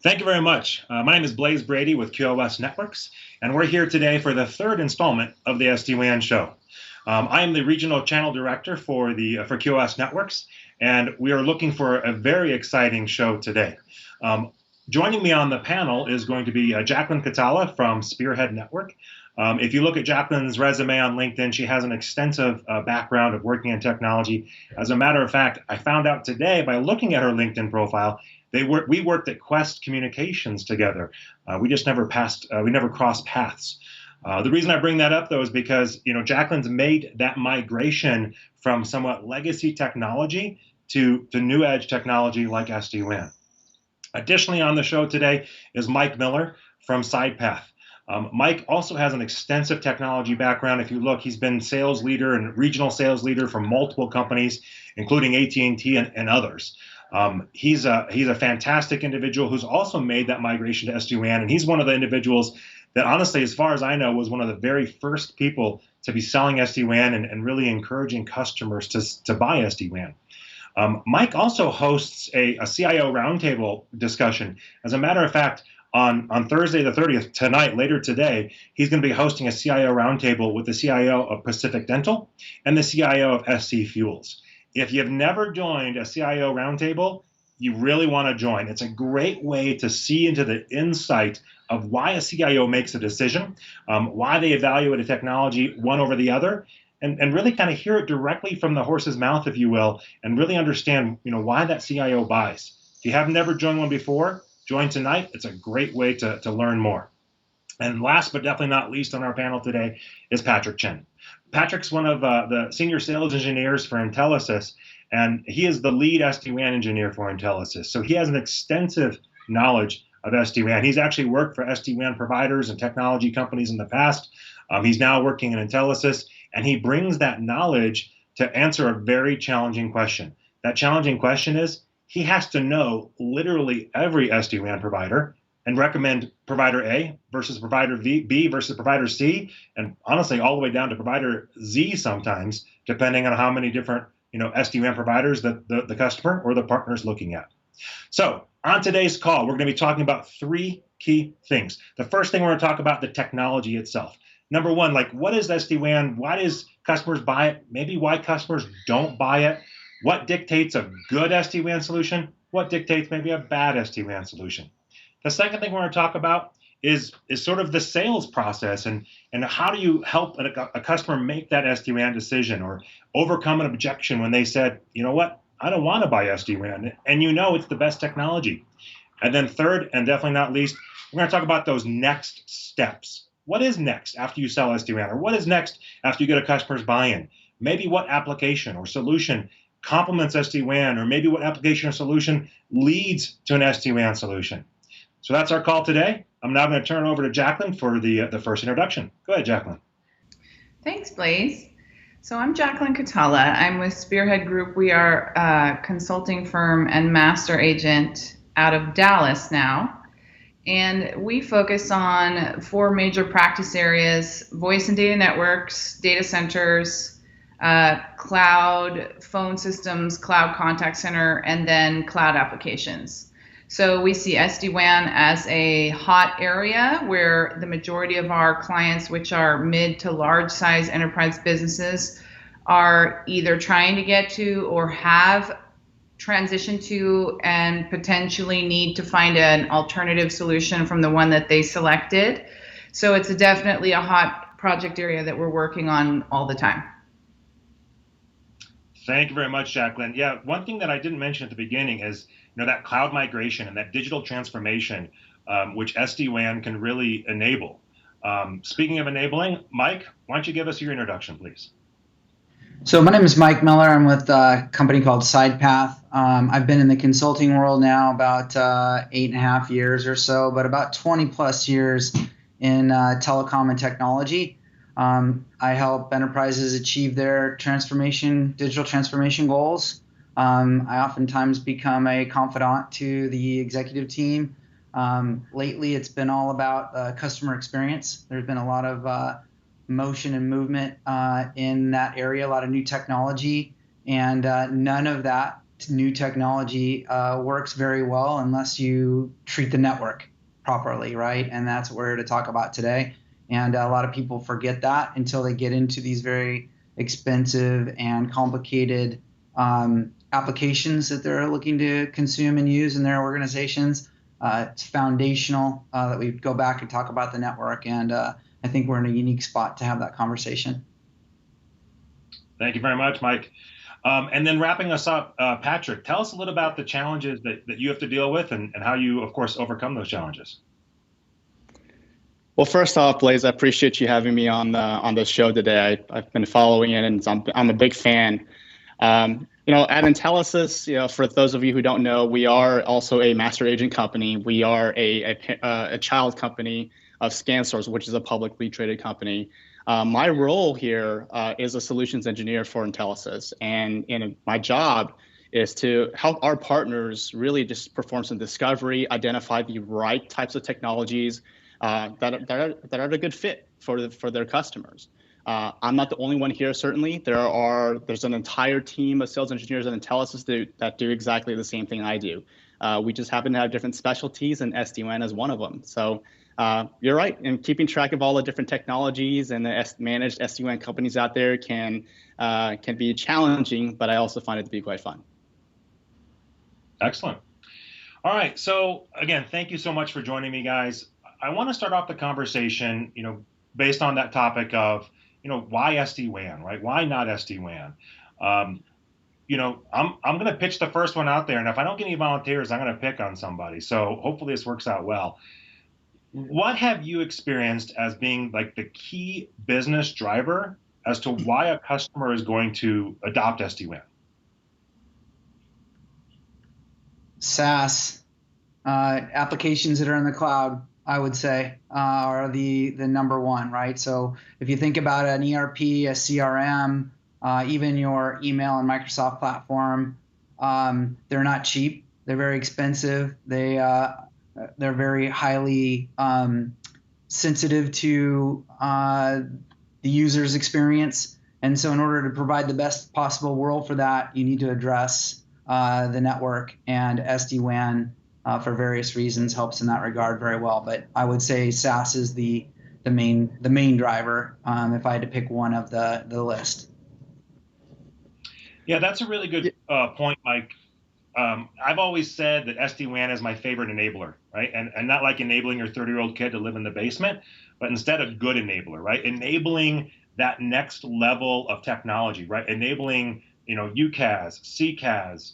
Thank you very much. My name is Blaise Brady with QOS Networks, and we're here today for the third installment of the SD WAN Show. I am the regional channel director for QOS Networks, and we are looking for a very exciting show today. Joining me on the panel is going to be Jacqueline Catala from Spearhead Network. If you look at Jacqueline's resume on LinkedIn, she has an extensive background of working in technology. As a matter of fact, I found out today by looking at her LinkedIn profile, we worked at Quest Communications together. We just never crossed paths. The reason I bring that up, though, is because Jacqueline's made that migration from somewhat legacy technology to new edge technology like SD-WAN. Additionally, on the show today is Mike Miller from Sidepath. Mike also has an extensive technology background. If you look, he's been sales leader and regional sales leader for multiple companies, including AT&T and others. He's a fantastic individual who's also made that migration to SD-WAN, and he's one of the individuals that, honestly, as far as I know, was one of the very first people to be selling SD-WAN and really encouraging customers to buy SD-WAN. Mike also hosts a CIO roundtable discussion. As a matter of fact, on Thursday the 30th, later today, he's going to be hosting a CIO roundtable with the CIO of Pacific Dental and the CIO of SC Fuels. If you've never joined a CIO roundtable, you really want to join. It's a great way to see into the insight of why a CIO makes a decision, why they evaluate a technology one over the other, and really kind of hear it directly from the horse's mouth, if you will, and really understand why that CIO buys. If you have never joined one before, join tonight. It's a great way to learn more. And last but definitely not least on our panel today is Patrick Chen. Patrick's one of the senior sales engineers for Intelisys, and he is the lead SD-WAN engineer for Intelisys. So he has an extensive knowledge of SD-WAN. He's actually worked for SD-WAN providers and technology companies in the past. He's now working in Intelisys, and he brings that knowledge to answer a very challenging question. That challenging question is he has to know literally every SD-WAN provider and recommend provider A versus provider B versus provider C, and honestly, all the way down to provider Z sometimes, depending on how many different SD-WAN providers that the customer or the partner is looking at. So on today's call, we're going to be talking about three key things. The first thing, we're going to talk about the technology itself. Number one, what is SD-WAN? Why does customers buy it? Maybe why customers don't buy it? What dictates a good SD-WAN solution? What dictates maybe a bad SD-WAN solution? The second thing we're going to talk about is sort of the sales process and how do you help a customer make that SD-WAN decision or overcome an objection when they said, you know what, I don't want to buy SD-WAN, and it's the best technology. And then third, and definitely not least, we're going to talk about those next steps. What is next after you sell SD-WAN, or what is next after you get a customer's buy-in? Maybe what application or solution complements SD-WAN, or maybe what application or solution leads to an SD-WAN solution. So that's our call today. I'm now going to turn it over to Jacqueline for the first introduction. Go ahead, Jacqueline. Thanks, Blaise. So I'm Jacqueline Catala. I'm with Spearhead Group. We are a consulting firm and master agent out of Dallas now. And we focus on four major practice areas: voice and data networks, data centers, cloud phone systems, cloud contact center, and then cloud applications. So we see SD-WAN as a hot area where the majority of our clients, which are mid to large size enterprise businesses, are either trying to get to or have transitioned to and potentially need to find an alternative solution from the one that they selected. So it's definitely a hot project area that we're working on all the time. Thank you very much, Jacqueline. Yeah, one thing that I didn't mention at the beginning is that cloud migration and that digital transformation, which SD-WAN can really enable. Speaking of enabling, Mike, why don't you give us your introduction, please? So my name is Mike Miller. I'm with a company called Sidepath. I've been in the consulting world now about 8.5 years or so, but about 20 plus years in telecom and technology. I help enterprises achieve their digital transformation goals. I oftentimes become a confidant to the executive team. Lately, it's been all about customer experience. There's been a lot of motion and movement in that area, a lot of new technology, and none of that new technology works very well unless you treat the network properly, right? And that's what we're here to talk about today. And a lot of people forget that until they get into these very expensive and complicated applications that they're looking to consume and use in their organizations. It's foundational that we go back and talk about the network, and I think we're in a unique spot to have that conversation. Thank you very much, Mike. And then wrapping us up, Patrick, tell us a little about the challenges that you have to deal with and how you, of course, overcome those challenges. Well, first off, Blaise, I appreciate you having me on the show today. I've been following it, and I'm a big fan. At Intelisys, for those of you who don't know, we are also a master agent company. We are a child company of ScanSource, which is a publicly traded company. My role here is a solutions engineer for Intelisys, and my job is to help our partners really just perform some discovery, identify the right types of technologies that are a good fit for their customers. I'm not the only one here, certainly. There's an entire team of sales engineers at Intelisys that do exactly the same thing I do. We just happen to have different specialties, and SD-WAN is one of them. So you're right, and keeping track of all the different technologies and the managed SD-WAN companies out there can be challenging, but I also find it to be quite fun. Excellent. All right, so again, thank you so much for joining me, guys. I want to start off the conversation, based on that topic of, why SD-WAN, right? Why not SD-WAN? I'm going to pitch the first one out there, and if I don't get any volunteers, I'm going to pick on somebody. So hopefully this works out well. What have you experienced as being like the key business driver as to why a customer is going to adopt SD-WAN? SaaS, applications that are in the cloud, I would say, are the number one, right? So if you think about an ERP, a CRM, even your email and Microsoft platform, they're not cheap. They're very expensive. They're very highly sensitive to the user's experience. And so in order to provide the best possible world for that, you need to address the network, and SD-WAN for various reasons helps in that regard very well. But I would say SaaS is the main driver if I had to pick one of the list. Yeah, that's a really good point, Mike. I've always said that SD-WAN is my favorite enabler, right? And not like enabling your 30-year-old kid to live in the basement, but instead a good enabler, right? Enabling that next level of technology, right? Enabling, UCaaS, CCaaS,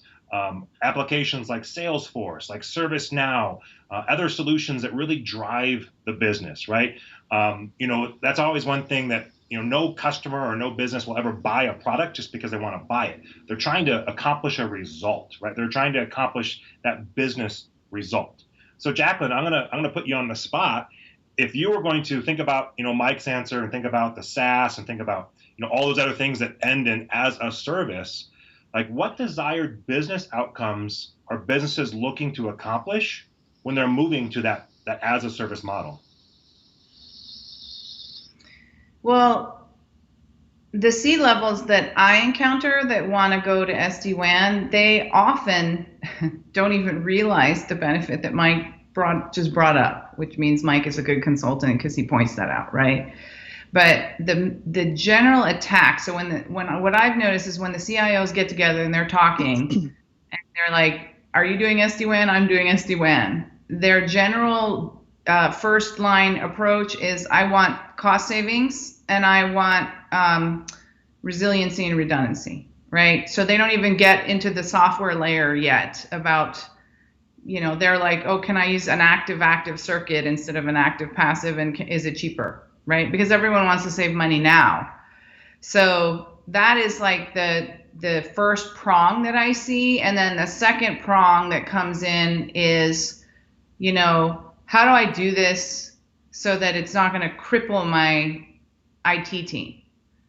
applications like Salesforce, like ServiceNow, other solutions that really drive the business, right? That's always one thing that, no customer or no business will ever buy a product just because they want to buy it. They're trying to accomplish a result, right? They're trying to accomplish that business result. So Jacqueline, I'm gonna put you on the spot. If you were going to think about, Mike's answer and think about the SaaS and think about, all those other things that end in as a service, like what desired business outcomes are businesses looking to accomplish when they're moving to that as a service model? Well, the C-levels that I encounter that want to go to SD-WAN, they often don't even realize the benefit that Mike just brought up, which means Mike is a good consultant because he points that out, right? But the general attack, so what I've noticed is when the CIOs get together and they're talking and they're like, are you doing SD-WAN? I'm doing SD-WAN. Their general first line approach is I want cost savings and I want resiliency and redundancy, right? So they don't even get into the software layer yet about, they're like, oh, can I use an active circuit instead of an active passive, and is it cheaper, right? Because everyone wants to save money now. So that is like the first prong that I see. And then the second prong that comes in is, how do I do this so that it's not going to cripple my IT team,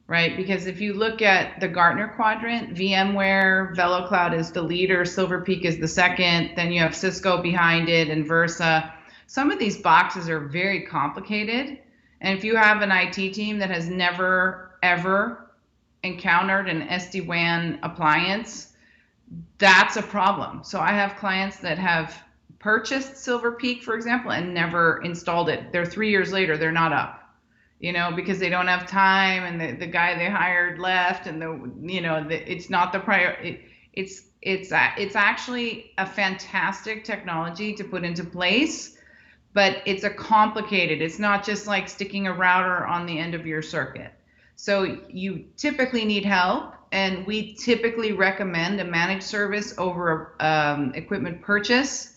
right? Because if you look at the Gartner quadrant, VMware, VeloCloud is the leader, Silver Peak is the second, then you have Cisco behind it and Versa. Some of these boxes are very complicated. And if you have an IT team that has never, ever encountered an SD-WAN appliance, that's a problem. So I have clients that have purchased Silver Peak, for example, and never installed it. They're 3 years later, they're not up, because they don't have time, and the guy they hired left, and it's not the prior. It's actually a fantastic technology to put into place, but it's it's not just like sticking a router on the end of your circuit. So you typically need help, and we typically recommend a managed service over equipment purchase,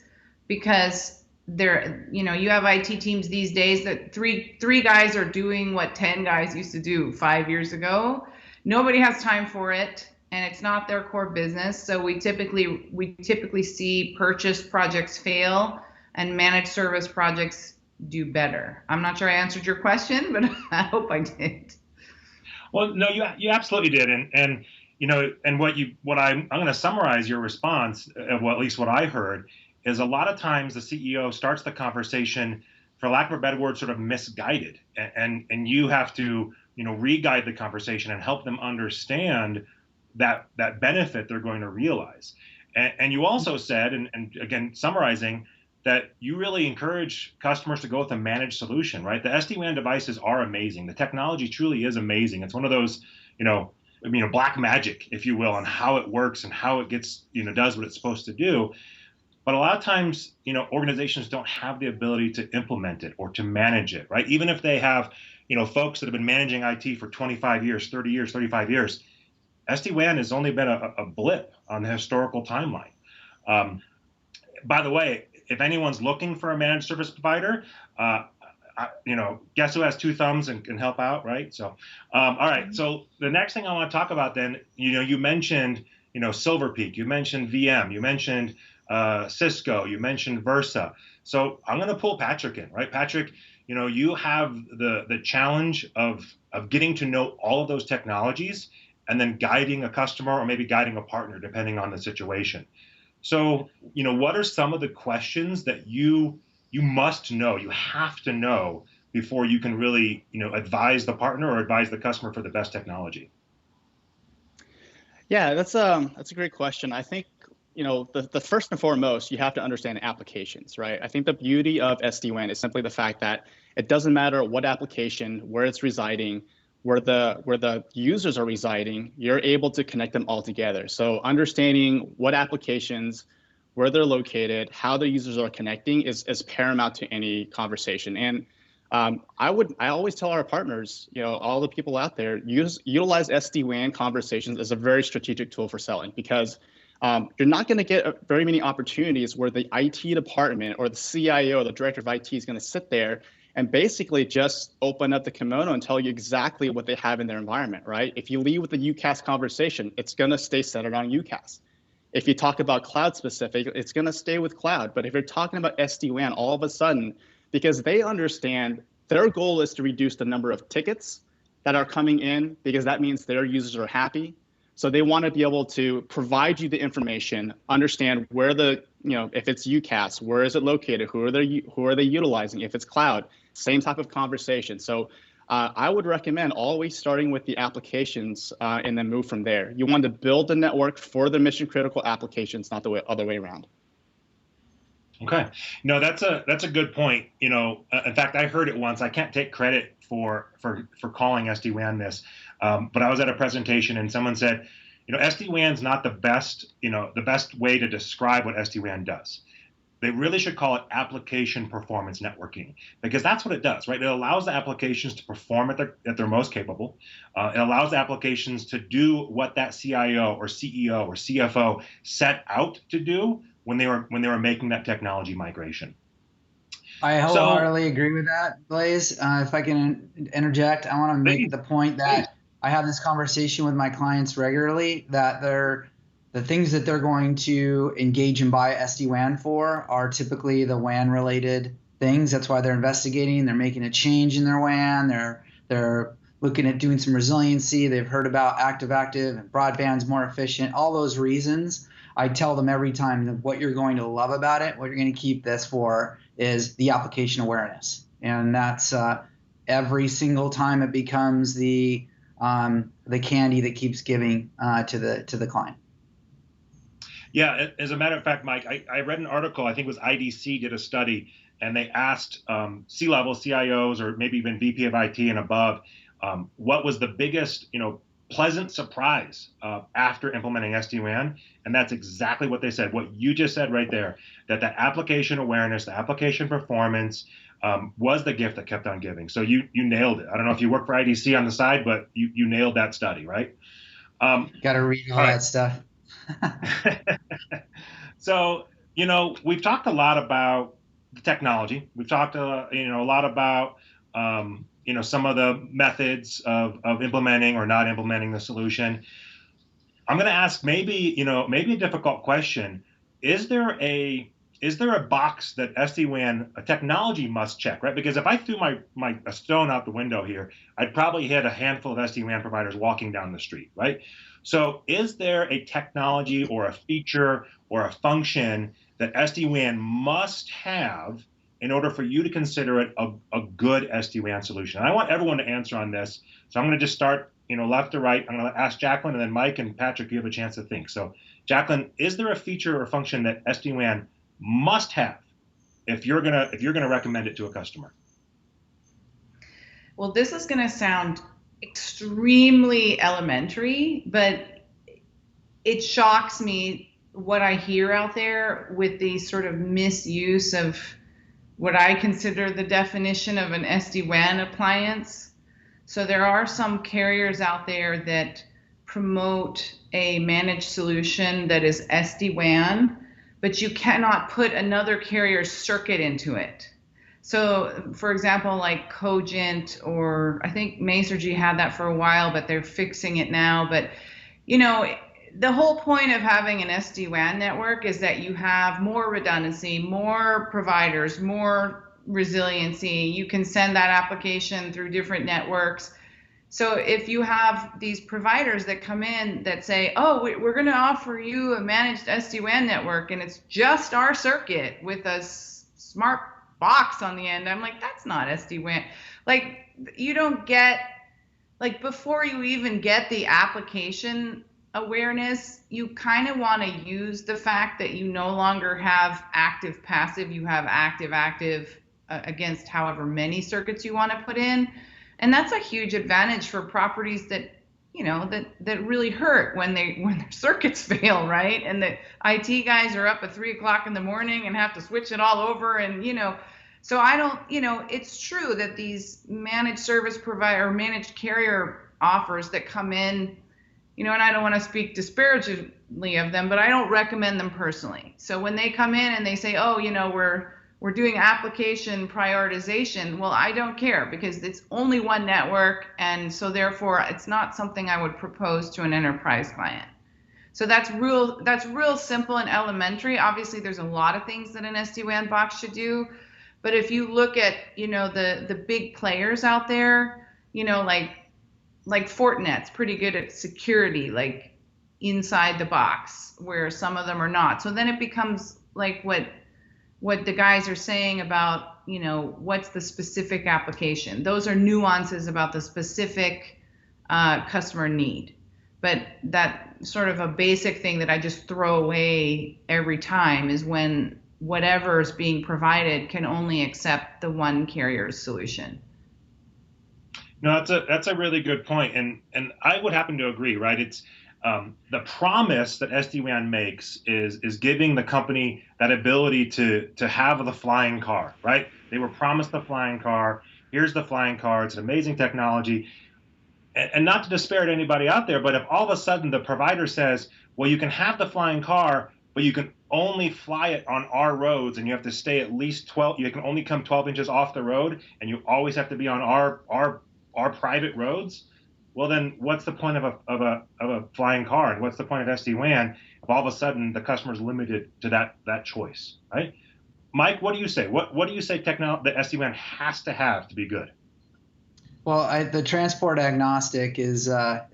because you have IT teams these days that three guys are doing what 10 guys used to do 5 years ago. Nobody has time for it, and it's not their core business. So we typically see purchase projects fail and managed service projects do better. I'm not sure I answered your question, but I hope I did. Well, no, you absolutely did, and I'm going to summarize your response, at least what I heard, is a lot of times the CEO starts the conversation, for lack of a better word, sort of misguided, and you have to re-guide the conversation and help them understand that benefit they're going to realize. And you also said, and again summarizing, that you really encourage customers to go with a managed solution, right? The SD-WAN devices are amazing. The technology truly is amazing. It's one of those, black magic, if you will, on how it works and how it gets, does what it's supposed to do. But a lot of times, organizations don't have the ability to implement it or to manage it, right? Even if they have, folks that have been managing IT for 25 years, 30 years, 35 years, SD-WAN has only been a blip on the historical timeline. By the way, if anyone's looking for a managed service provider, guess who has two thumbs and can help out, right? So, all right. So the next thing I want to talk about then, you mentioned, Silver Peak, you mentioned VM, you mentioned Cisco, you mentioned Versa. So I'm going to pull Patrick in, right? Patrick, you have the challenge of getting to know all of those technologies and then guiding a customer or maybe guiding a partner, depending on the situation. So, what are some of the questions that you must know, you have to know before you can really, advise the partner or advise the customer for the best technology? Yeah, that's a great question. I think, the first and foremost, you have to understand applications, right? I think the beauty of SD-WAN is simply the fact that it doesn't matter what application, where it's residing, where the users are residing, you're able to connect them all together. So understanding what applications, where they're located, how the users are connecting is paramount to any conversation. And I always tell our partners, all the people out there, utilize SD-WAN conversations as a very strategic tool for selling, because you're not going to get very many opportunities where the IT department or the CIO or the director of IT is going to sit there and basically just open up the kimono and tell you exactly what they have in their environment, right? If you lead with the UCaaS conversation, it's going to stay centered on UCaaS. If you talk about cloud specific, it's going to stay with cloud. But if you're talking about SD-WAN, all of a sudden, because they understand their goal is to reduce the number of tickets that are coming in, because that means their users are happy. So they want to be able to provide you the information, understand where if it's UCaaS, where is it located, who are they utilizing, if it's cloud, same type of conversation. So I would recommend always starting with the applications and then move from there. You want to build the network for the mission critical applications, not the other way around. Okay, no, that's a good point. In fact, I heard it once. I can't take credit for calling SD-WAN this, but I was at a presentation and someone said, SD-WAN's not the best way to describe what SD-WAN does. They really should call it application performance networking, because that's what it does, right? It allows the applications to perform at their most capable. It allows the applications to do what that CIO or CEO or CFO set out to do when they were making that technology migration. I wholeheartedly agree with that, Blaise. If I can interject, I want to make the point that I have this conversation with my clients regularly, that the things that they're going to engage and buy SD-WAN for are typically the WAN-related things. That's why they're investigating. They're making a change in their WAN. They're looking at doing some resiliency. They've heard about active-active and broadband's more efficient. All those reasons. I tell them every time that what you're going to love about it, what you're going to keep this for, is the application awareness, and that's every single time it becomes the candy that keeps giving to the client. Yeah, as a matter of fact, Mike, I read an article, I think it was IDC did a study, and they asked C-level CIOs or maybe even VP of IT and above, what was the biggest, pleasant surprise after implementing SD-WAN, and that's exactly what they said. What you just said right there, that application awareness, the application performance was the gift that kept on giving. So you nailed it. I don't know if you work for IDC on the side, but you nailed that study, right? Got to read all that stuff. So, we've talked a lot about the technology. We've talked, a lot about, some of the methods of implementing or not implementing the solution. I'm going to ask maybe a difficult question. Is there a box that SD-WAN technology must check, right? Because if I threw a stone out the window here, I'd probably hit a handful of SD-WAN providers walking down the street, right? So is there a technology or a feature or a function that SD-WAN must have in order for you to consider it a good SD-WAN solution? And I want everyone to answer on this. So I'm going to just start, left to right. I'm going to ask Jacqueline, and then Mike and Patrick, you have a chance to think. So Jacqueline, is there a feature or function that SD-WAN must have if you're gonna recommend it to a customer? Well, this is going to sound extremely elementary, but it shocks me what I hear out there with the sort of misuse of what I consider the definition of an SD-WAN appliance. So there are some carriers out there that promote a managed solution that is SD-WAN, but you cannot put another carrier's circuit into it. So, for example, like Cogent, or I think Masergy had that for a while, but they're fixing it now. But, the whole point of having an SD-WAN network is that you have more redundancy, more providers, more resiliency. You can send that application through different networks. So if you have these providers that come in that say, oh, we're going to offer you a managed SD-WAN network, and it's just our circuit with a smart box on the end, I'm like, that's not SD-WAN. Like, you don't get, like, before you even get the application awareness, you kind of want to use the fact that you no longer have active passive, you have active against however many circuits you want to put in. And that's a huge advantage for properties that, that really hurt when their circuits fail, right? And the IT guys are up at 3:00 in the morning and have to switch it all over. And, so I don't, it's true that these managed service provider or managed carrier offers that come in, and I don't want to speak disparagingly of them, but I don't recommend them personally. So when they come in and they say, oh, we're doing application prioritization, well, I don't care, because it's only one network, and so therefore it's not something I would propose to an enterprise client. So that's real simple and elementary. Obviously, there's a lot of things that an SD-WAN box should do, but if you look at the big players out there, like Fortinet's pretty good at security, like inside the box, where some of them are not. So then it becomes like what the guys are saying about, what's the specific application. Those are nuances about the specific customer need. But that sort of a basic thing that I just throw away every time is when whatever is being provided can only accept the one carrier's solution. No, that's a really good point, and I would happen to agree, right? It's the promise that SD-WAN makes is giving the company that ability to have the flying car, right? They were promised the flying car. Here's the flying car. It's an amazing technology, and not to disparage anybody out there, but if all of a sudden the provider says, well, you can have the flying car, but you can only fly it on our roads, and you have to stay at least 12. You can only come 12 inches off the road, and you always have to be on our private roads. Well, then what's the point of a flying car, and what's the point of SD-WAN if all of a sudden the customer's limited to that choice, right? Mike, what do you say? What do you say that SD-WAN has to have to be good? Well, the transport agnostic is a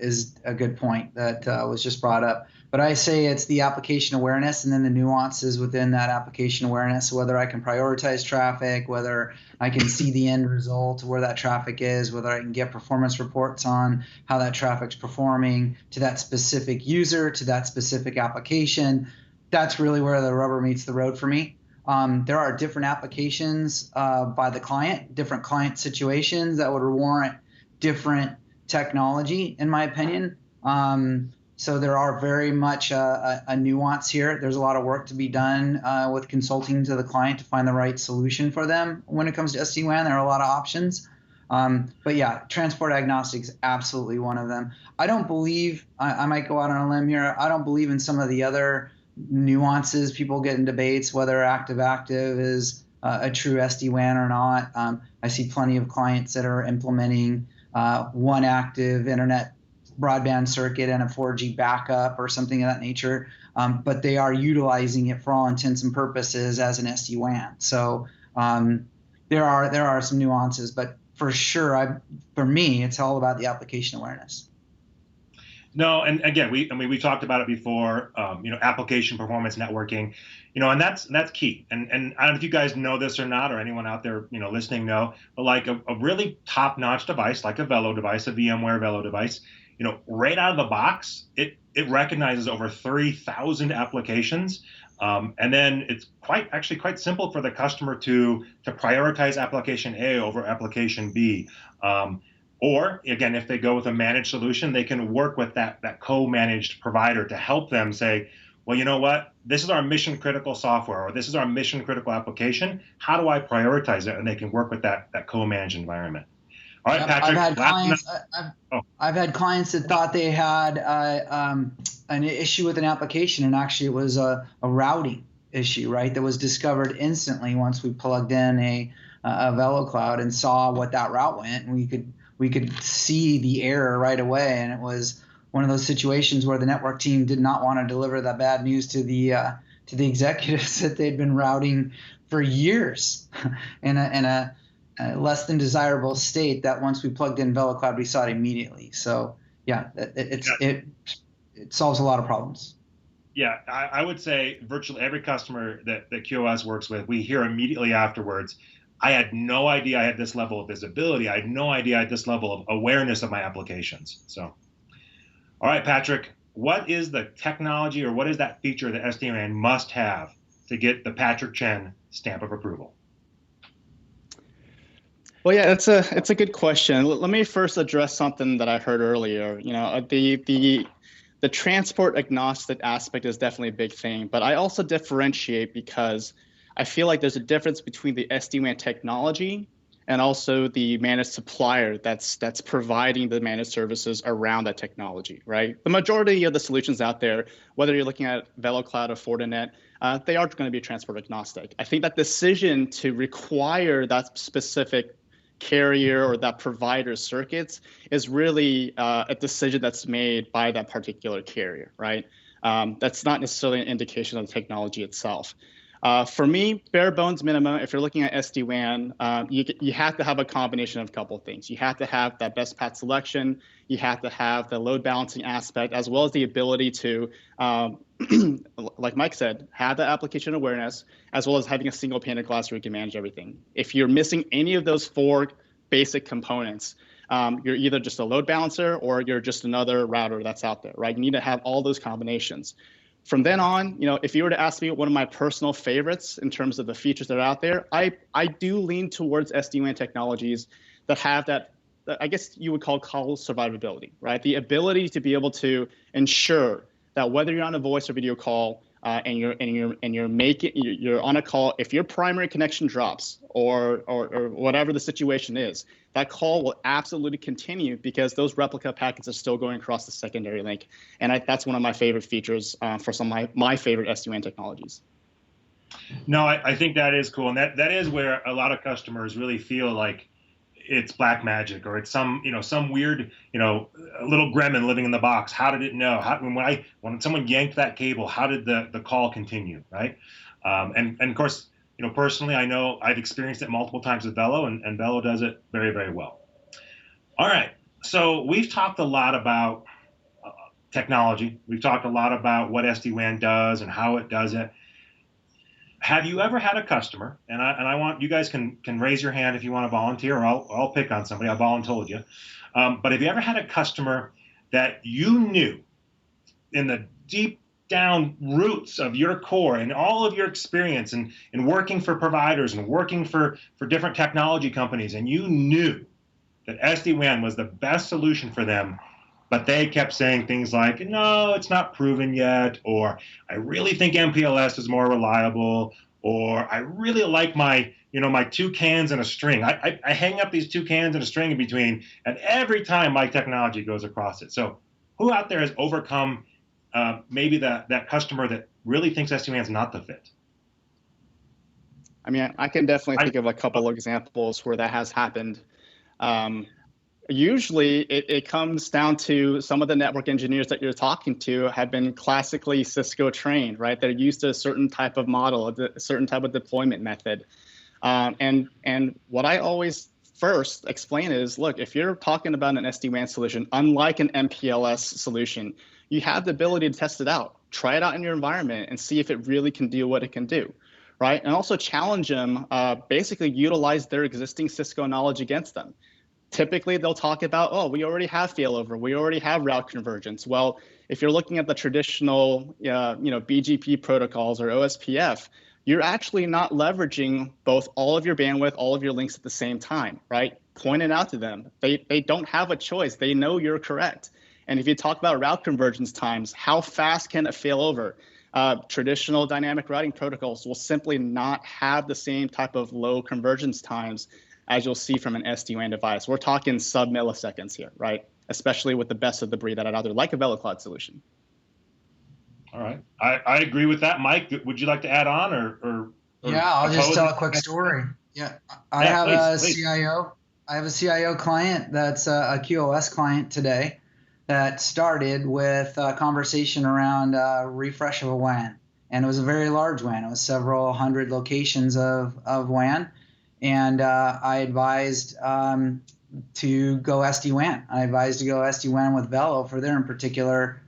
good point that was just brought up. But I say it's the application awareness and then the nuances within that application awareness, whether I can prioritize traffic, whether I can see the end result, where that traffic is, whether I can get performance reports on how that traffic's performing to that specific user, to that specific application. that's really where the rubber meets the road for me. There are different applications by the client, different client situations that would warrant different technology, in my opinion. So there are very much a nuance here. There's a lot of work to be done with consulting to the client to find the right solution for them. When it comes to SD-WAN, there are a lot of options. But yeah, transport agnostic is absolutely one of them. I don't believe, I might go out on a limb here, I don't believe in some of the other nuances. People get in debates whether active-active is a true SD-WAN or not. I see plenty of clients that are implementing one active internet broadband circuit and a 4G backup or something of that nature, but they are utilizing it for all intents and purposes as an SD-WAN. So there are some nuances, but for sure, for me, it's all about the application awareness. No, and again, we talked about it before. Application performance networking, and that's key. And I don't know if you guys know this or not, or anyone out there, listening know, but like a really top-notch device, like a Velo device, a VMware Velo device, right out of the box, it recognizes over 3,000 applications. And then it's quite simple for the customer to prioritize application A over application B. Or again, if they go with a managed solution, they can work with that co-managed provider to help them say, well, you know what, this is our mission critical software, or this is our mission critical application. How do I prioritize it? And they can work with that co-managed environment. All right, Patrick. I've had clients that thought they had an issue with an application, and actually it was a routing issue, right? That was discovered instantly once we plugged in a Velo Cloud and saw what that route went, and we could see the error right away. And it was one of those situations where the network team did not want to deliver that bad news to the executives that they'd been routing for years in a less than desirable state, that once we plugged in Velo Cloud, we saw it immediately. So yeah, it solves a lot of problems. Yeah, I would say virtually every customer that QOS works with, we hear immediately afterwards, I had no idea I had this level of visibility. I had no idea I had this level of awareness of my applications. So, all right, Patrick, what is the technology or what is that feature that SD-WAN must have to get the Patrick Chen stamp of approval? Well, yeah, it's a good question. Let me first address something that I heard earlier. The transport agnostic aspect is definitely a big thing, but I also differentiate because I feel like there's a difference between the SD-WAN technology and also the managed supplier that's providing the managed services around that technology, right? The majority of the solutions out there, whether you're looking at Velo Cloud or Fortinet, they are going to be transport agnostic. I think that decision to require that specific carrier or that provider's circuits is really a decision that's made by that particular carrier, right? That's not necessarily an indication of the technology itself. For me, bare bones minimum, if you're looking at SD-WAN, you have to have a combination of a couple of things. You have to have that best path selection. You have to have the load balancing aspect, as well as the ability to, like Mike said, have the application awareness, as well as having a single pane of glass where you can manage everything. If you're missing any of those four basic components, you're either just a load balancer or you're just another router that's out there, right? You need to have all those combinations. From then on, if you were to ask me one of my personal favorites in terms of the features that are out there, I do lean towards SD-WAN technologies that have that, I guess you would call survivability, right? The ability to be able to ensure that whether you're on a voice or video call and you're on a call, if your primary connection drops or whatever the situation is, that call will absolutely continue because those replica packets are still going across the secondary link. And that's one of my favorite features for some of my favorite SD-WAN technologies. No, I think that is cool. And that is where a lot of customers really feel like it's black magic, or it's some weird, little gremlin living in the box. How did it know? When someone yanked that cable, how did the call continue, right? And of course, personally, I know I've experienced it multiple times with Velo, and Velo does it very, very well. All right, so we've talked a lot about technology. We've talked a lot about what SD-WAN does and how it does it. Have you ever had a customer, and I want you guys can raise your hand if you want to volunteer, or I'll pick on somebody. I voluntold you. But have you ever had a customer that you knew in the deep down roots of your core and all of your experience in working for providers and working for different technology companies, and you knew that SD-WAN was the best solution for them, but they kept saying things like, no, it's not proven yet, or I really think MPLS is more reliable, or I really like my two cans and a string. I hang up these two cans and a string in between, and every time my technology goes across it. So who out there has overcome maybe that customer that really thinks SD-WAN is not the fit? I mean, I can definitely think of a couple of examples where that has happened. Usually it comes down to some of the network engineers that you're talking to have been classically Cisco trained, right? They're used to a certain type of model, a certain type of deployment method. And what I always first explain is, look, if you're talking about an SD-WAN solution, unlike an MPLS solution, you have the ability to test it out, try it out in your environment and see if it really can do what it can do, right? And also challenge them, basically utilize their existing Cisco knowledge against them. Typically, they'll talk about, oh, we already have failover, we already have route convergence. Well, if you're looking at the traditional, BGP protocols or OSPF, you're actually not leveraging both all of your bandwidth, all of your links at the same time, right? Point it out to them. They don't have a choice. They know you're correct. And if you talk about route convergence times, how fast can it fail over? Traditional dynamic routing protocols will simply not have the same type of low convergence times as you'll see from an SD-WAN device. We're talking sub-milliseconds here, right? Especially with the best of the breed that I'd rather like a VeloCloud solution. All right. I agree with that. Mike, would you like to add on or yeah, I'll just tell a quick story. Yeah, I have a CIO. I have a CIO client that's a QoS client today that started with a conversation around refresh of a WAN. And it was a very large WAN. It was several hundred locations of WAN. And I advised to go SD-WAN. I advised to go SD-WAN with Velo for their in particular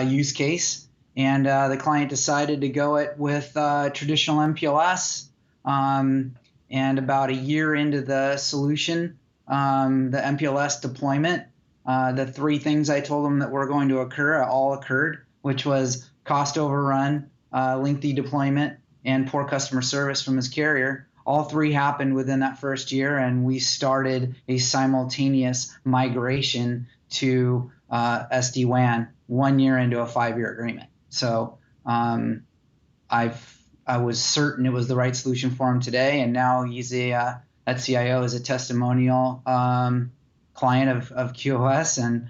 use case. And the client decided to go it with traditional MPLS. And about a year into the solution, the MPLS deployment, the three things I told them that were going to occur all occurred, which was cost overrun, lengthy deployment, and poor customer service from his carrier. All three happened within that first year, and we started a simultaneous migration to SD-WAN 1 year into a 5-year agreement. So I was certain it was the right solution for him today, and now he's that CIO is a testimonial client of QoS, and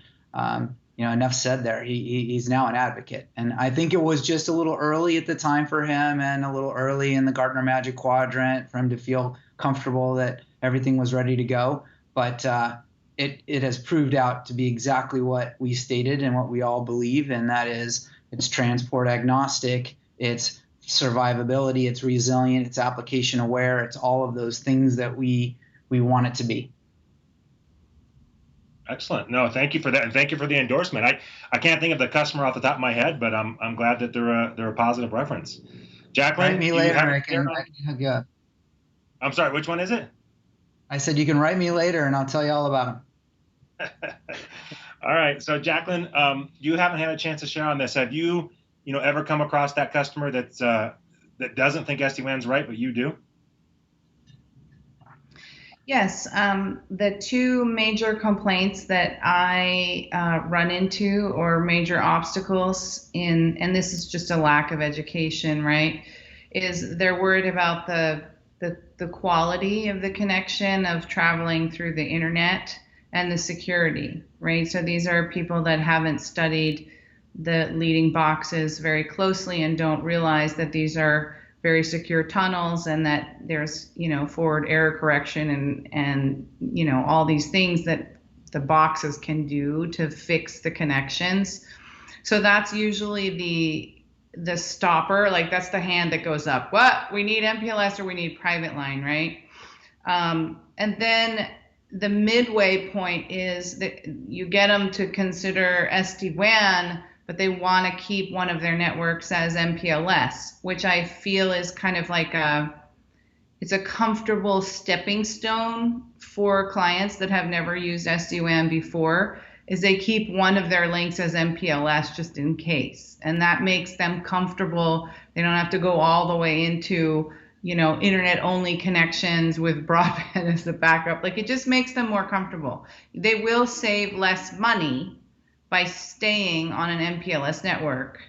enough said there. He's now an advocate, and I think it was just a little early at the time for him, and a little early in the Gartner Magic Quadrant for him to feel comfortable that everything was ready to go. But it has proved out to be exactly what we stated and what we all believe, and that is it's transport agnostic, it's survivability, it's resilient, it's application aware, it's all of those things that we want it to be. Excellent. No, thank you for that, and thank you for the endorsement. I can't think of the customer off the top of my head, but I'm glad that they're a positive reference. Jacqueline, write me later. I can hook you up. I'm sorry. Which one is it? I said you can write me later, and I'll tell you all about them. All right. So Jacqueline, you haven't had a chance to share on this. Have you ever come across that customer that doesn't think SD-WAN's right, but you do? Yes, the two major complaints that I run into, or major obstacles and this is just a lack of education, right, is they're worried about the quality of the connection of traveling through the internet and the security, right? So these are people that haven't studied the leading boxes very closely and don't realize that these are very secure tunnels, and that there's forward error correction and all these things that the boxes can do to fix the connections. So that's usually the stopper, like that's the hand that goes up. What? We need MPLS or we need private line, right? And then the midway point is that you get them to consider SD-WAN, but they want to keep one of their networks as MPLS, which I feel is kind of like it's a comfortable stepping stone for clients that have never used SD-WAN before. is they keep one of their links as MPLS just in case. And that makes them comfortable. They don't have to go all the way into, internet only connections with broadband as the backup. Like, it just makes them more comfortable. They will save less money by staying on an MPLS network,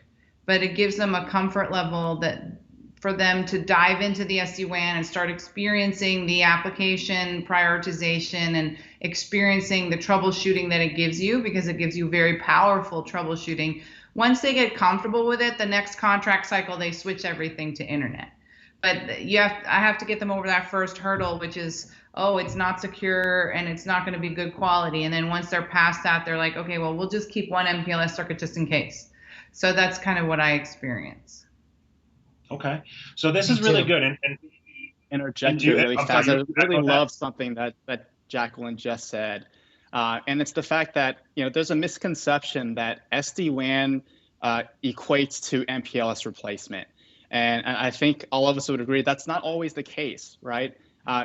but it gives them a comfort level that for them to dive into the SD-WAN and start experiencing the application prioritization and experiencing the troubleshooting that it gives you, because it gives you very powerful troubleshooting. Once they get comfortable with it, the next contract cycle, they switch everything to internet. But I have to get them over that first hurdle, which is, oh, it's not secure and it's not going to be good quality. And then once they're past that, they're like, okay, well, we'll just keep one MPLS circuit just in case. So that's kind of what I experience. Okay, so this is really good. And interject here really fast. I really love something that Jacqueline just said, and it's the fact that there's a misconception that SD-WAN equates to MPLS replacement, and I think all of us would agree that's not always the case, right?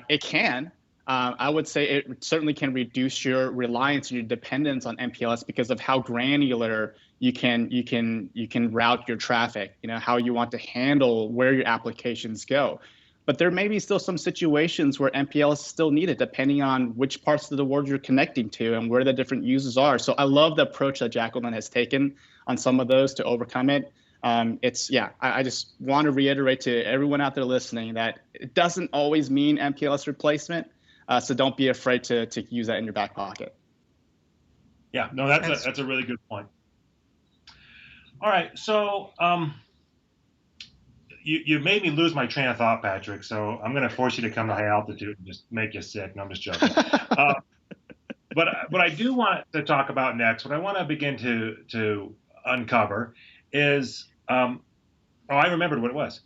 It can. I would say it certainly can reduce your reliance and your dependence on MPLS because of how granular you can route your traffic, how you want to handle where your applications go. But there may be still some situations where MPLS is still needed depending on which parts of the world you're connecting to and where the different users are. So I love the approach that Jacqueline has taken on some of those to overcome it. I just want to reiterate to everyone out there listening that it doesn't always mean MPLS replacement. So don't be afraid to use that in your back pocket. Yeah, no, that's a really good point. All right, so you made me lose my train of thought, Patrick. So I'm going to force you to come to high altitude and just make you sick. No, I'm just joking. But I do want to talk about next. What I want to begin to uncover is I remembered what it was.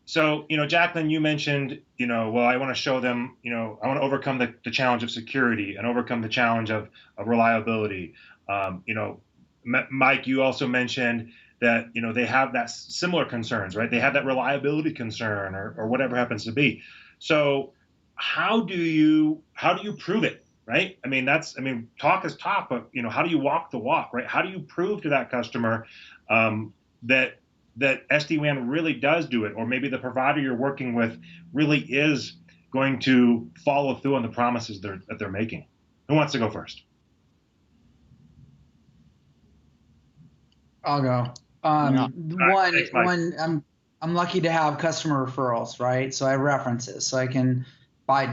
So, Jacqueline, you mentioned, well, I want to show them, I want to overcome the challenge of security and overcome the challenge of reliability. Mike, you also mentioned that, they have that similar concerns, right? They have that reliability concern or whatever happens to be. So how do you prove it, right? Talk is talk, but, how do you walk the walk, right? How do you prove to that customer that SD-WAN really does do it, or maybe the provider you're working with really is going to follow through on the promises that they're making? Who wants to go first? I'll go. One, I'm lucky to have customer referrals, right? So I have references, so I can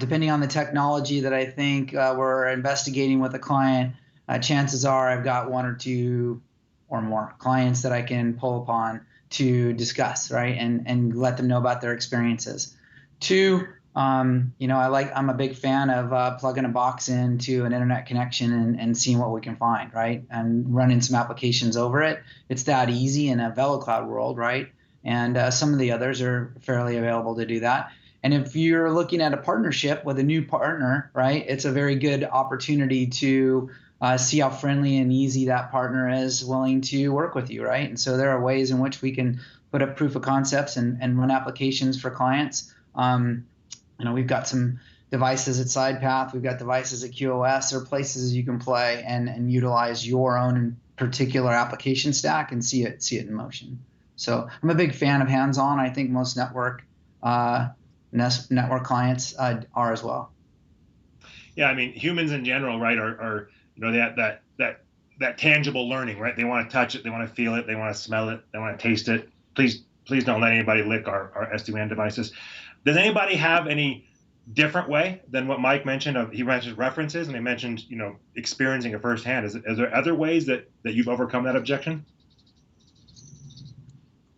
depending on the technology that I think we're investigating with a client. Chances are I've got one or two or more clients that I can pull upon to discuss, right, and let them know about their experiences. Two, I'm a big fan of plugging a box into an internet connection and seeing what we can find, right, and running some applications over it. It's that easy in a VeloCloud world, right, and some of the others are fairly available to do that. And if you're looking at a partnership with a new partner, right, it's a very good opportunity to see how friendly and easy that partner is willing to work with you, right? And so there are ways in which we can put up proof of concepts and run applications for clients. We've got some devices at Sidepath, we've got devices at QOS. There are places you can play and utilize your own particular application stack and see it in motion. So I'm a big fan of hands-on. I think most network clients are as well. Yeah, humans in general, right, are that tangible learning, right? They want to touch it, they want to feel it, they want to smell it, they want to taste it. Please don't let anybody lick our SD-WAN devices. Does anybody have any different way than what Mike mentioned? He mentioned references, and he mentioned experiencing it firsthand. Is there other ways that you've overcome that objection?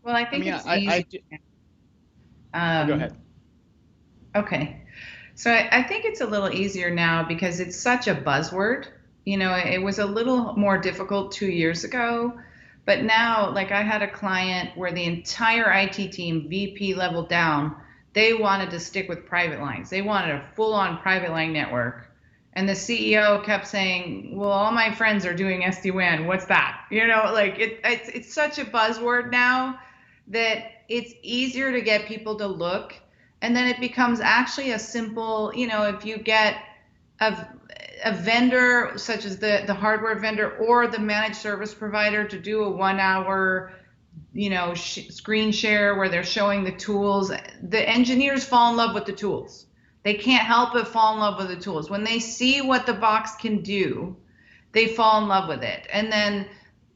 Well, I think it's easy. Go ahead. Okay. So I think it's a little easier now because it's such a buzzword. It was a little more difficult 2 years ago, but now, like, I had a client where the entire IT team, VP level down, they wanted to stick with private lines. They wanted a full-on private line network. And the CEO kept saying, well, all my friends are doing SD-WAN. What's that? It's such a buzzword now that it's easier to get people to look. And then it becomes actually a simple, if you get a vendor such as the hardware vendor or the managed service provider to do a 1 hour, screen share where they're showing the tools, the engineers fall in love with the tools. They can't help but fall in love with the tools. When they see what the box can do, they fall in love with it. And then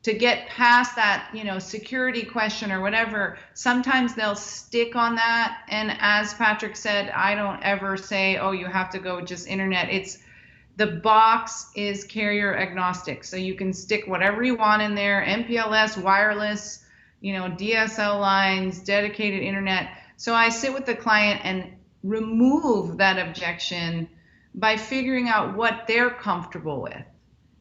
to get past that, security question or whatever, sometimes they'll stick on that. And as Patrick said, I don't ever say, oh, you have to go just internet. The box is carrier agnostic. So you can stick whatever you want in there, MPLS, wireless, DSL lines, dedicated internet. So I sit with the client and remove that objection by figuring out what they're comfortable with,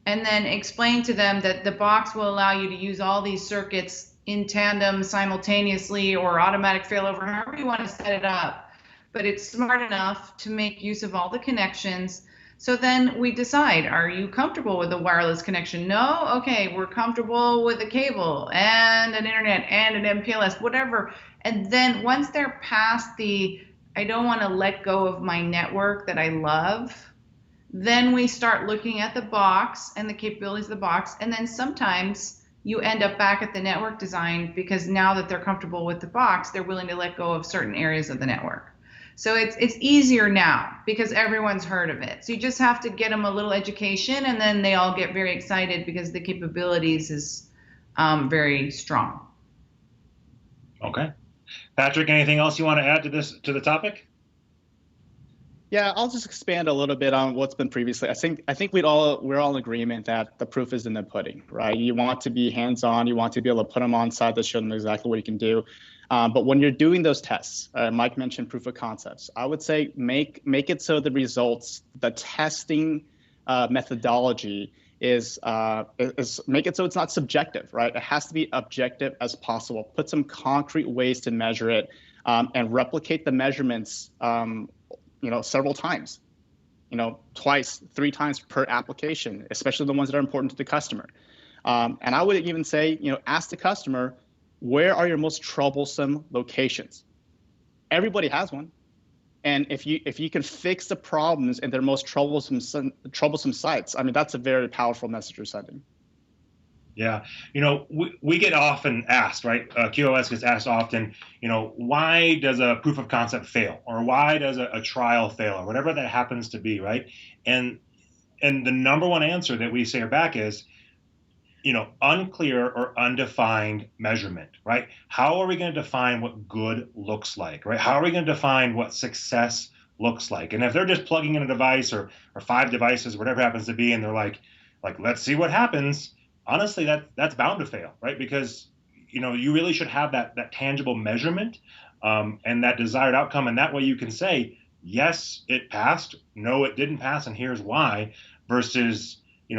and then explain to them that the box will allow you to use all these circuits in tandem simultaneously or automatic failover, however you want to set it up. But it's smart enough to make use of all the connections. So then we decide, are you comfortable with a wireless connection? No? Okay, we're comfortable with a cable and an internet and an MPLS, whatever. And then once they're past I don't want to let go of my network that I love, then we start looking at the box and the capabilities of the box. And then sometimes you end up back at the network design, because now that they're comfortable with the box, they're willing to let go of certain areas of the network. So it's easier now because everyone's heard of it. So you just have to get them a little education, and then they all get very excited because the capabilities is very strong. Okay. Patrick, anything else you want to add to the topic? Yeah, I'll just expand a little bit on what's been previously. I think we're all in agreement that the proof is in the pudding, right? You want to be hands-on. You want to be able to put them on site to show them exactly what you can do. But when you're doing those tests, Mike mentioned proof of concepts. I would say make it so the results, the testing methodology is make it so it's not subjective, right? It has to be objective as possible. Put some concrete ways to measure it, and replicate the measurements, several times, twice, 3 times per application, especially the ones that are important to the customer. And I would even say, ask the customer, where are your most troublesome locations? Everybody has one. And if you can fix the problems in their most troublesome sites, I mean, that's a very powerful message you're sending. Yeah, we get often asked, right? QoS gets asked often, why does a proof of concept fail, or why does a trial fail, or whatever that happens to be, right? And the number one answer that we say back is, unclear or undefined measurement, right? How are we going to define what good looks like, right? How are we going to define what success looks like? And if they're just plugging in a device or 5 devices, whatever happens to be, and they're like, let's see what happens. Honestly, that's bound to fail, right? Because, you really should have that tangible measurement and that desired outcome. And that way you can say, yes, it passed. No, it didn't pass. And here's why, versus,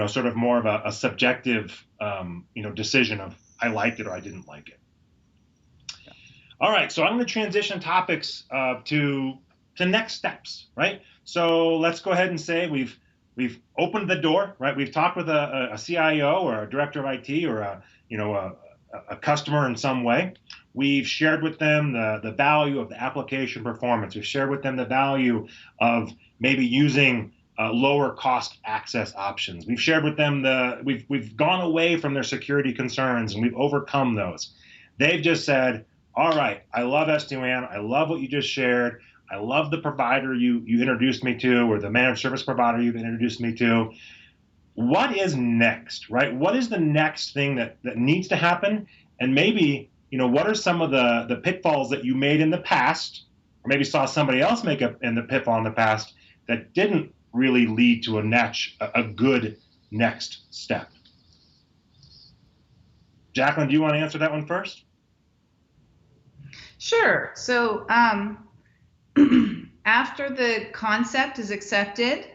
sort of more of a subjective, decision of I liked it or I didn't like it. Yeah. All right. So I'm going to transition topics to next steps, right? So let's go ahead and say we've opened the door, right? We've talked with a CIO or a director of IT or a customer in some way. We've shared with them the value of the application performance. We've shared with them the value of maybe using lower cost access options. We've shared with them we've gone away from their security concerns and we've overcome those. They've just said, all right, I love SD-WAN. I love what you just shared. I love the provider you introduced me to, or the managed service provider you've introduced me to. What is next, right? What is the next thing that needs to happen? And maybe, what are some of the pitfalls that you made in the past, or maybe saw somebody else make in the pitfall in the past that didn't really lead to a good next step? Jacqueline, do you want to answer that one first? Sure. So after the concept is accepted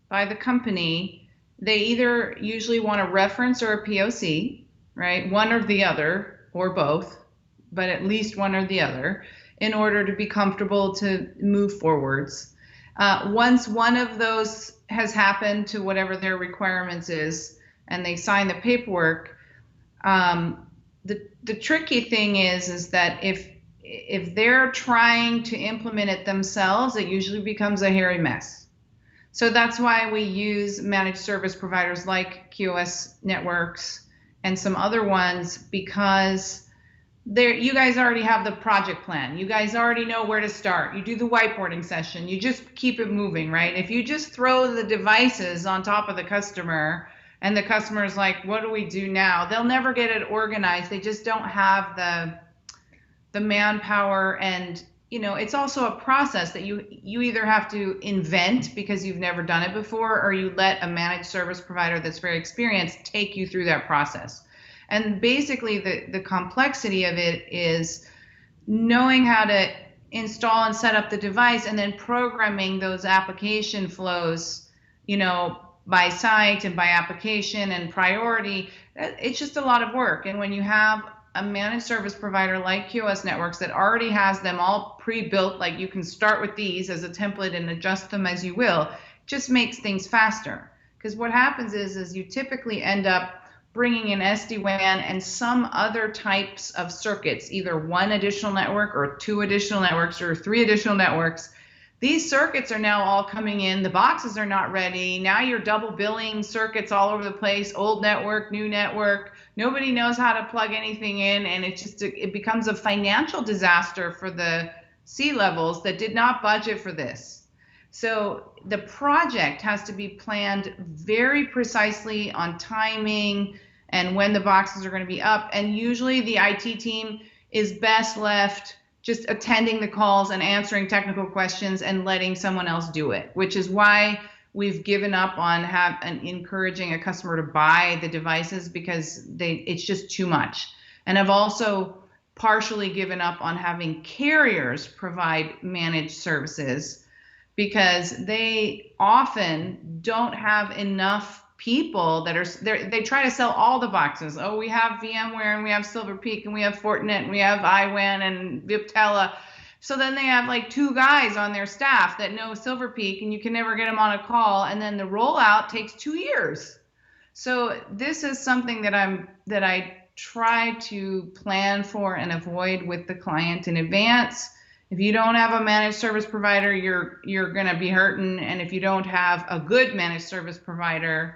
by the company, they either usually want a reference or a POC, right? One or the other, or both, but at least one or the other, in order to be comfortable to move forwards. Once one of those has happened to whatever their requirements is, and they sign the paperwork, the tricky thing is that if they're trying to implement it themselves, it usually becomes a hairy mess. So that's why we use managed service providers like QOS Networks and some other ones, because you guys already have the project plan. You guys already know where to start. You do the whiteboarding session. You just keep it moving, right? If you just throw the devices on top of the customer and the customer's like, what do we do now? They'll never get it organized. They just don't have the manpower, and it's also a process that you either have to invent because you've never done it before, or you let a managed service provider that's very experienced take you through that process. And basically the complexity of it is knowing how to install and set up the device, and then programming those application flows, by site and by application and priority. It's just a lot of work. And when you have a managed service provider like QOS Networks that already has them all pre-built, like you can start with these as a template and adjust them as you will, just makes things faster. Because what happens is you typically end up bringing in SD-WAN and some other types of circuits, either one additional network or two additional networks or three additional networks. These circuits are now all coming in. The boxes are not ready. Now you're double billing circuits all over the place, old network, new network. Nobody knows how to plug anything in, and it becomes a financial disaster for the C-levels that did not budget for this. So the project has to be planned very precisely on timing and when the boxes are going to be up. And usually the IT team is best left just attending the calls and answering technical questions and letting someone else do it, which is why we've given up on encouraging a customer to buy the devices, because it's just too much. And I've also partially given up on having carriers provide managed services, because they often don't have enough people that are there. They try to sell all the boxes. Oh, we have VMware and we have Silver Peak and we have Fortinet and we have IWAN and Viptela. So then they have like two guys on their staff that know Silver Peak, and you can never get them on a call. And then the rollout takes 2 years. So this is something that I try to plan for and avoid with the client in advance. If you don't have a managed service provider, you're going to be hurting. And if you don't have a good managed service provider,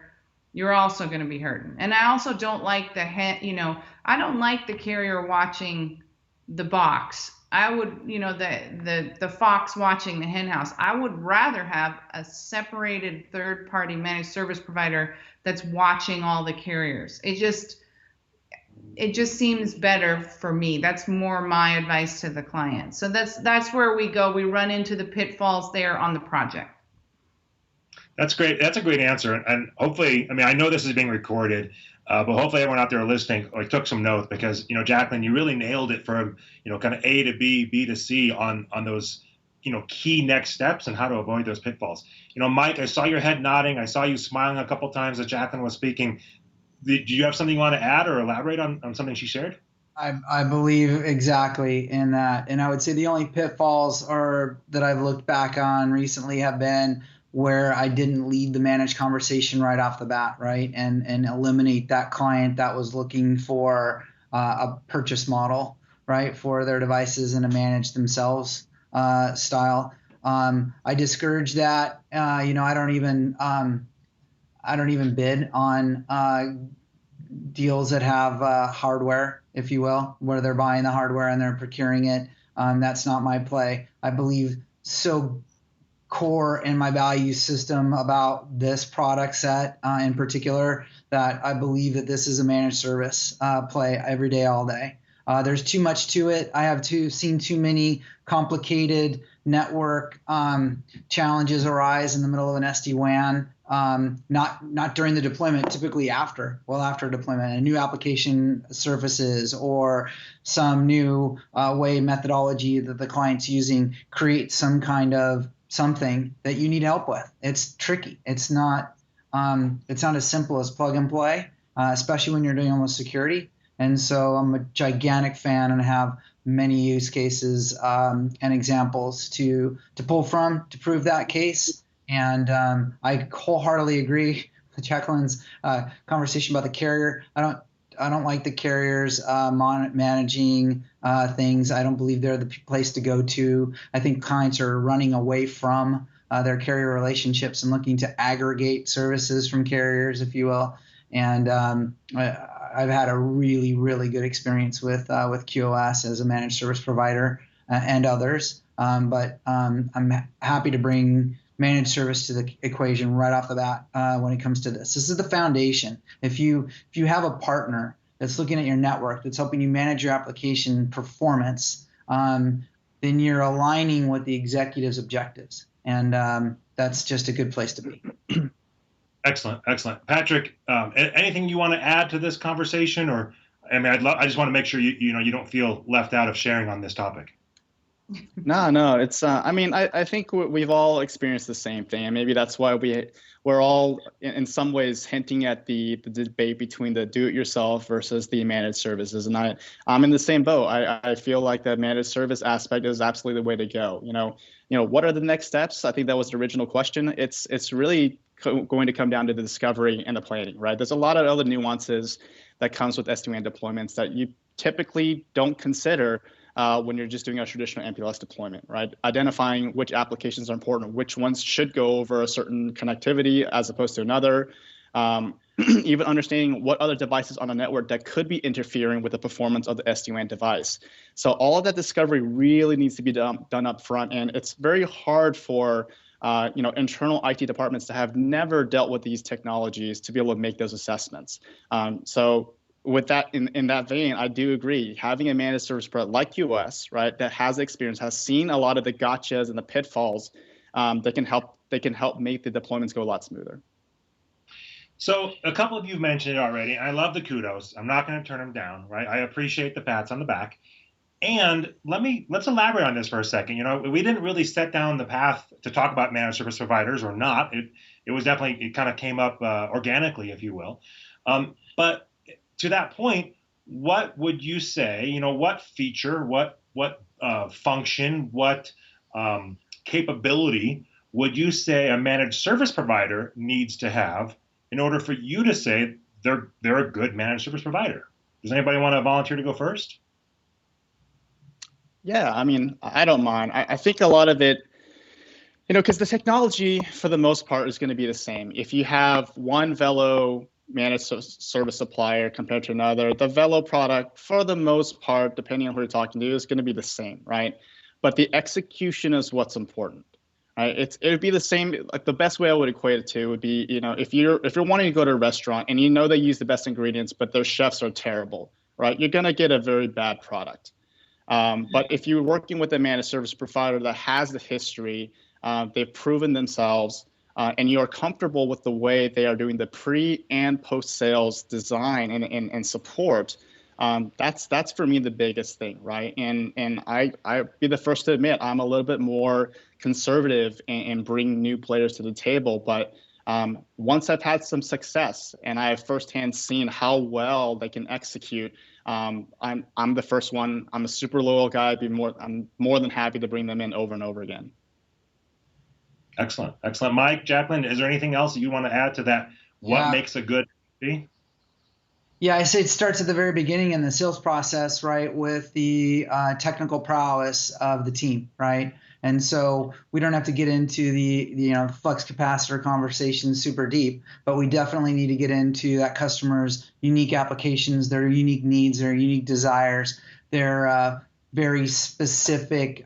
you're also going to be hurting. And I also don't like I don't like the carrier watching the box. I would, the fox watching the hen house. I would rather have a separated third-party managed service provider that's watching all the carriers. It just seems better for me. That's more my advice to the client. So that's where we go. We run into the pitfalls there on the project. That's great. That's a great answer. And hopefully, I know this is being recorded, but hopefully everyone out there listening took some notes, because, Jacqueline, you really nailed it from, kind of A to B, B to C on those, key next steps and how to avoid those pitfalls. Mike, I saw your head nodding. I saw you smiling a couple times as Jacqueline was speaking. Do you have something you want to add or elaborate on something she shared? I believe exactly in that. And I would say the only pitfalls that I've looked back on recently have been where I didn't lead the managed conversation right off the bat, right? And eliminate that client that was looking for a purchase model, right, for their devices and a manage themselves style. I discourage that. I don't even bid on deals that have hardware, if you will, where they're buying the hardware and they're procuring it. That's not my play. I believe so core in my value system about this product set in particular that I believe that this is a managed service play every day, all day. There's too much to it. I have seen too many complicated network challenges arise in the middle of an SD-WAN. Not during the deployment, typically after deployment, a new application surfaces or some new methodology that the client's using creates some kind of something that you need help with. It's tricky. It's not as simple as plug and play, especially when you're dealing with security. And so I'm a gigantic fan and have many use cases and examples to pull from to prove that case. And I wholeheartedly agree with Jacqueline's conversation about the carrier. I don't like the carriers managing things. I don't believe they're the place to go to. I think clients are running away from their carrier relationships and looking to aggregate services from carriers, if you will. And I've had a really, really good experience with QOS as a managed service provider and others. But I'm happy to bring managed service to the equation right off the bat when it comes to this. This is the foundation. If you have a partner that's looking at your network, that's helping you manage your application performance, then you're aligning with the executive's objectives. And that's just a good place to be. Excellent. Patrick, anything you want to add to this conversation? Or, I mean, I just want to make sure you don't feel left out of sharing on this topic. No, it's, I mean, I think we've all experienced the same thing, and maybe that's why we're all in some ways hinting at the debate between the do-it-yourself versus the managed services. And I'm in the same boat. I feel like the managed service aspect is absolutely the way to go. What are the next steps? I think that was the original question. It's really going to come down to the discovery and the planning, right? There's a lot of other nuances that comes with SD-WAN deployments that you typically don't consider when you're just doing a traditional MPLS deployment, right? Identifying which applications are important, which ones should go over a certain connectivity as opposed to another. Even understanding what other devices on a network that could be interfering with the performance of the SD-WAN device. So all of that discovery really needs to be done up front, and it's very hard for internal IT departments that have never dealt with these technologies to be able to make those assessments. So with that, in that vein, I do agree. Having a managed service provider like QOS, right, that has experience, has seen a lot of the gotchas and the pitfalls, that can help make the deployments go a lot smoother. So a couple of you mentioned it already. I love the kudos. I'm not going to turn them down, right? I appreciate the pats on the back. And let's elaborate on this for a second. We didn't really set down the path to talk about managed service providers or not. It was definitely, it kind of came up organically, if you will. But to that point, what would you say, what feature, what function, what capability would you say a managed service provider needs to have in order for you to say they're a good managed service provider? Does anybody want to volunteer to go first? Yeah, I mean, I don't mind. I think a lot of it, because the technology for the most part is going to be the same. If you have one Velo managed service supplier compared to another, the Velo product, for the most part, depending on who you're talking to, is going to be the same, right? But the execution is what's important, right? It would be the same. Like the best way I would equate it to would be, if you're wanting to go to a restaurant and they use the best ingredients, but their chefs are terrible, right? You're going to get a very bad product. But if you're working with a managed service provider that has the history, they've proven themselves, and you're comfortable with the way they are doing the pre and post sales design and support, that's for me the biggest thing, right? And I'd be the first to admit I'm a little bit more conservative in bringing new players to the table, but once I've had some success and I've firsthand seen how well they can execute, I'm the first one. I'm a super loyal guy. I'm more than happy to bring them in over and over again. Excellent. Mike, Jacqueline, is there anything else that you want to add to that? What makes a good fee? Yeah, I say it starts at the very beginning in the sales process, right, with the technical prowess of the team, right? And so we don't have to get into the flux capacitor conversation super deep, but we definitely need to get into that customer's unique applications, their unique needs, their unique desires, their very specific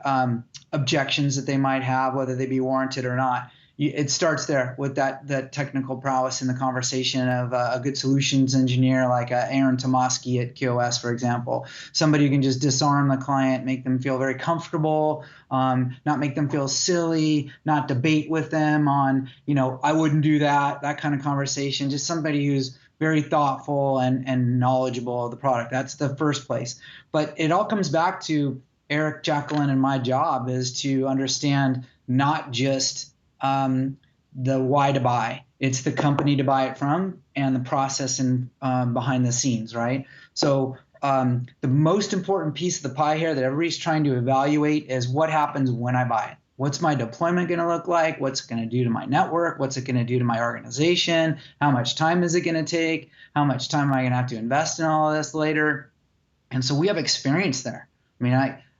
objections that they might have, whether they be warranted or not. It starts there with that technical prowess in the conversation of a good solutions engineer like Aaron Tomoski at QOS, for example. Somebody who can just disarm the client, make them feel very comfortable, not make them feel silly, not debate with them on, I wouldn't do that kind of conversation. Just somebody who's very thoughtful and knowledgeable of the product. That's the first place. But it all comes back to Eric, Jacqueline, and my job is to understand not just the why to buy. It's the company to buy it from and the process and behind the scenes, right? So the most important piece of the pie here that everybody's trying to evaluate is what happens when I buy it. What's my deployment going to look like? What's it going to do to my network? What's it going to do to my organization? How much time is it going to take? How much time am I going to have to invest in all of this later? And so we have experience there. I mean,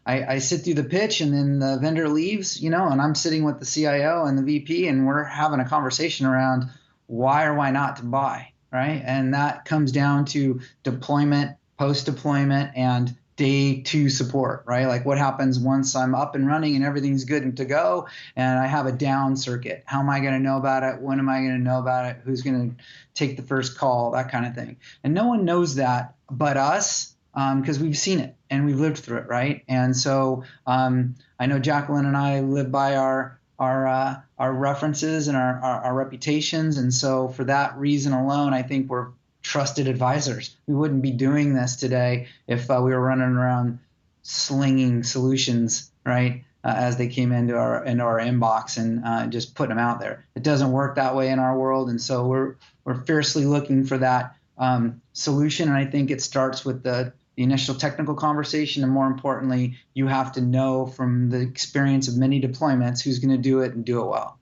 I sit through the pitch, and then the vendor leaves, and I'm sitting with the CIO and the VP, and we're having a conversation around why or why not to buy, right? And that comes down to deployment, post-deployment, and day 2 support, right? Like what happens once I'm up and running and everything's good and to go, and I have a down circuit. How am I going to know about it? When am I going to know about it? Who's going to take the first call? That kind of thing. And no one knows that but us, because we've seen it and we've lived through it, right? And so I know Jacqueline and I live by our references and our reputations, and so for that reason alone, I think we're trusted advisors. We wouldn't be doing this today if we were running around slinging solutions, right, as they came into our inbox and just putting them out there. It doesn't work that way in our world, and so we're fiercely looking for that solution. And I think it starts with the initial technical conversation, and more importantly, you have to know from the experience of many deployments who's going to do it and do it well.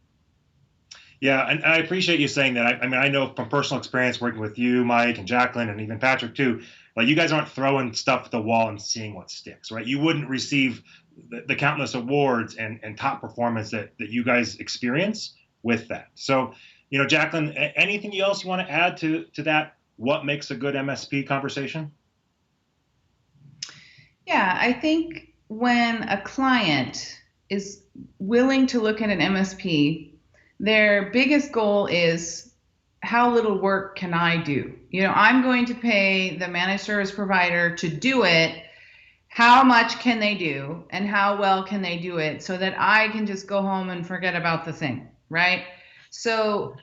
Yeah, and I appreciate you saying that. I mean, I know from personal experience working with you, Mike, and Jacqueline, and even Patrick too, like you guys aren't throwing stuff at the wall and seeing what sticks, right? You wouldn't receive the countless awards and top performance that you guys experience with that. So, Jacqueline, anything else you want to add to that? What makes a good MSP conversation? Yeah, I think when a client is willing to look at an MSP, their biggest goal is how little work can I do? I'm going to pay the managed service provider to do it. How much can they do and how well can they do it so that I can just go home and forget about the thing, right? So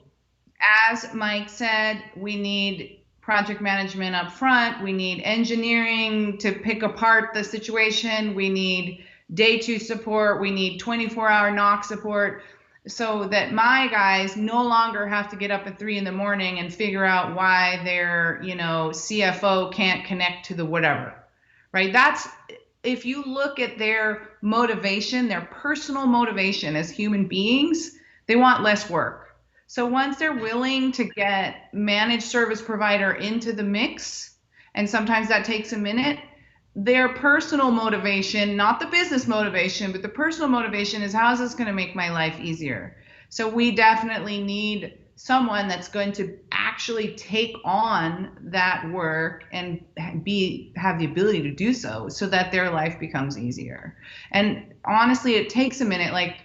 as Mike said, we need project management up front. We need engineering to pick apart the situation. We need day 2 support. We need 24-hour knock support, so that my guys no longer have to get up at 3 a.m. and figure out why their, CFO can't connect to the whatever, right? That's, if you look at their motivation, their personal motivation as human beings, they want less work. So once they're willing to get managed service provider into the mix, and sometimes that takes a minute, their personal motivation, not the business motivation, but the personal motivation is, how is this going to make my life easier? So we definitely need someone that's going to actually take on that work and have the ability to do so that their life becomes easier. And honestly, it takes a minute. Like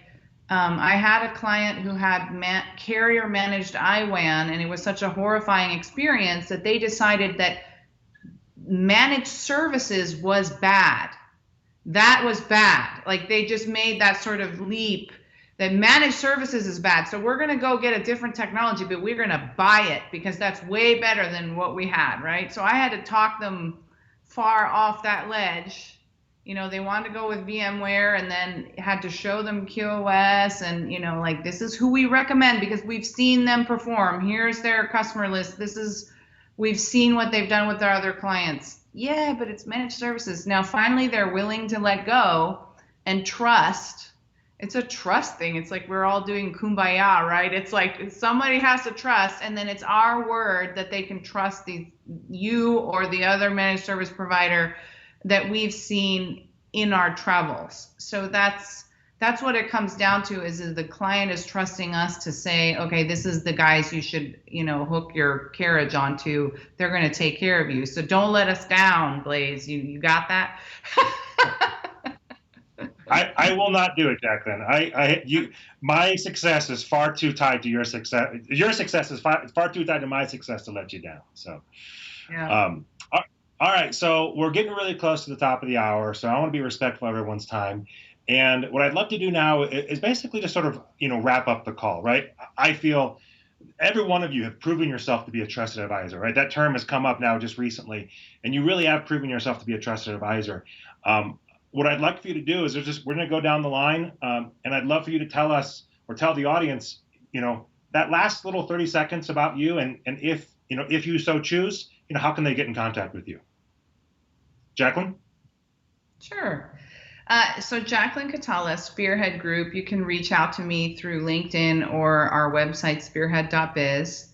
I had a client who had carrier managed IWAN, and it was such a horrifying experience that they decided that managed services was bad. That was bad. Like they just made that sort of leap that managed services is bad. So we're going to go get a different technology, but we're going to buy it because that's way better than what we had, right? So I had to talk them far off that ledge. They wanted to go with VMware, and then had to show them QoS and, like, this is who we recommend because we've seen them perform. Here's their customer list. We've seen what they've done with our other clients. Yeah, but it's managed services. Now, finally, they're willing to let go and trust. It's a trust thing. It's like we're all doing kumbaya, right? It's like somebody has to trust, and then it's our word that they can trust you or the other managed service provider that we've seen in our travels. So that's what it comes down to, is the client is trusting us to say, okay, this is the guys you should, hook your carriage onto. They're going to take care of you. So don't let us down, Blaise. You got that? I will not do it, Jacqueline. My success is far too tied to your success. Your success is far too tied to my success to let you down. So, yeah. All right. So we're getting really close to the top of the hour. So I want to be respectful of everyone's time. And what I'd love to do now is basically just sort of, wrap up the call, right? I feel every one of you have proven yourself to be a trusted advisor, right? That term has come up now just recently, and you really have proven yourself to be a trusted advisor. What I'd like for you to do is we're going to go down the line, and I'd love for you to tell us or tell the audience, that last little 30 seconds about you, and if you so choose, how can they get in contact with you? Jacqueline? Sure. So Jacqueline Catala, Spearhead Group, you can reach out to me through LinkedIn or our website, spearhead.biz.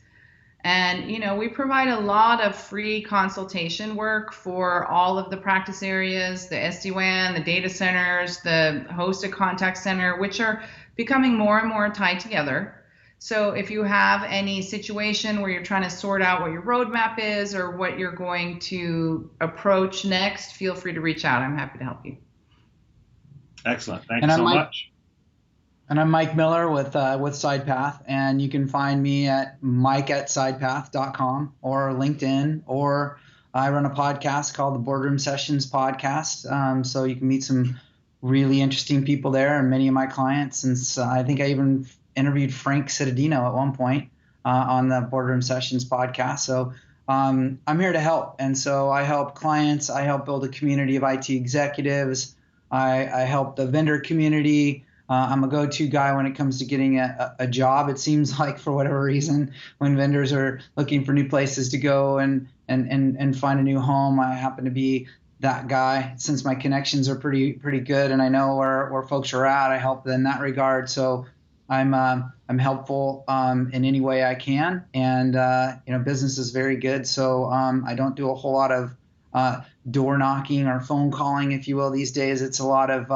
And, we provide a lot of free consultation work for all of the practice areas, the SD-WAN, the data centers, the hosted contact center, which are becoming more and more tied together. So if you have any situation where you're trying to sort out what your roadmap is or what you're going to approach next, feel free to reach out. I'm happy to help you. Excellent. Thank you so much. And I'm Mike Miller with Sidepath, and you can find me at mike@sidepath.com or LinkedIn, or I run a podcast called the Boardroom Sessions Podcast. So you can meet some really interesting people there, and many of my clients. Since I think I even interviewed Frank Cittadino at one point on the Boardroom Sessions Podcast. So I'm here to help, and so I help clients. I help build a community of IT executives. I help the vendor community. I'm a go-to guy when it comes to getting a job. It seems like, for whatever reason, when vendors are looking for new places to go and find a new home, I happen to be that guy. Since my connections are pretty good and I know where folks are at, I help in that regard. So I'm helpful in any way I can, and business is very good. So I don't do a whole lot of door knocking or phone calling, if you will, these days. It's a lot of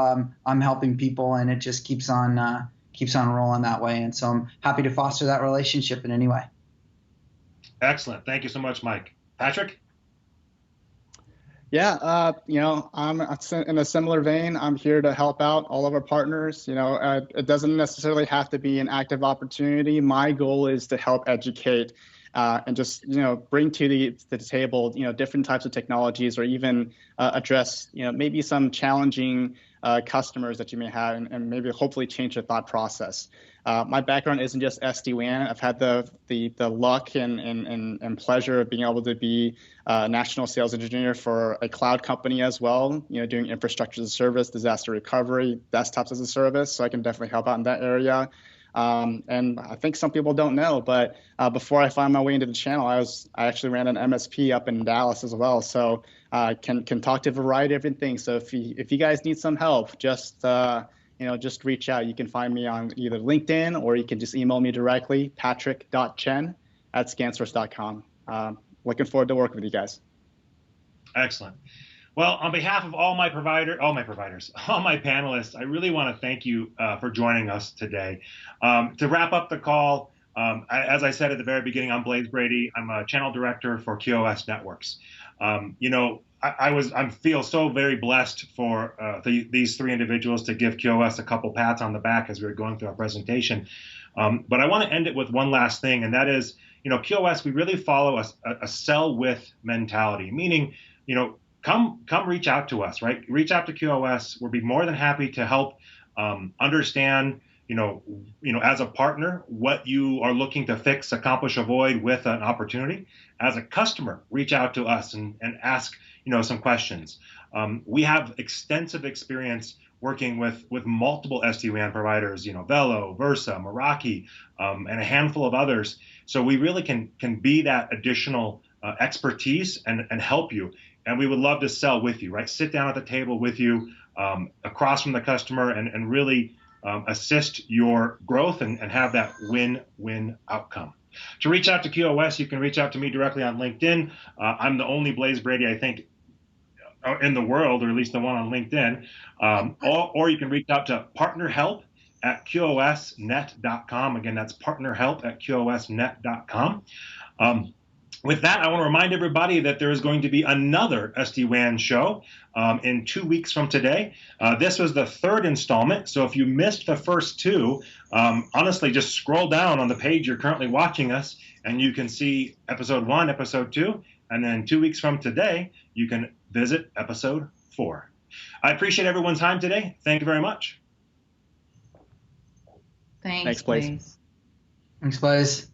I'm helping people, and it just keeps on rolling that way. And so I'm happy to foster that relationship in any way. Excellent. Thank you so much, Mike. Patrick? Yeah, I'm in a similar vein. I'm here to help out all of our partners. It doesn't necessarily have to be an active opportunity. My goal is to help educate and just bring to the table different types of technologies, or even address maybe some challenging customers that you may have, and maybe hopefully change your thought process. My background isn't just SD-WAN. I've had the luck and pleasure of being able to be a national sales engineer for a cloud company as well, doing infrastructure as a service, disaster recovery, desktops as a service. So I can definitely help out in that area. And I think some people don't know, but before I found my way into the channel, I actually ran an MSP up in Dallas as well. So I can talk to a variety of different things. So if you guys need some help, just reach out. You can find me on either LinkedIn, or you can just email me directly, patrick.chen@scansource.com. Looking forward to working with you guys. Excellent. Well, on behalf of all my panelists, I really want to thank you for joining us today. To wrap up the call, as I said at the very beginning, I'm Blaise Brady. I'm a channel director for QOS Networks. I feel so very blessed for these three individuals to give QOS a couple pats on the back as we were going through our presentation. But I want to end it with one last thing, and that is, QOS, we really follow a sell with mentality, meaning, come reach out to us, right? Reach out to QOS. We'll be more than happy to help understand, as a partner, what you are looking to fix, accomplish, avoid with an opportunity. As a customer, reach out to us and ask, some questions. We have extensive experience working with multiple SD-WAN providers, Velo, Versa, Meraki, and a handful of others. So we really can be that additional expertise and help you. And we would love to sell with you, right? Sit down at the table with you, across from the customer, and really assist your growth and have that win-win outcome. To reach out to QOS, you can reach out to me directly on LinkedIn. I'm the only Blaise Brady, I think, in the world, or at least the one on LinkedIn. Or you can reach out to partnerhelp@qosnet.com. Again, that's partnerhelp@qosnet.com. With that, I want to remind everybody that there is going to be another SD WAN show in 2 weeks from today. This was the third installment, so if you missed the first two, honestly, just scroll down on the page you're currently watching us, and you can see episode 1, episode 2, and then 2 weeks from today, you can visit episode 4. I appreciate everyone's time today. Thank you very much. Thanks, Blaise. Thanks, Blaise.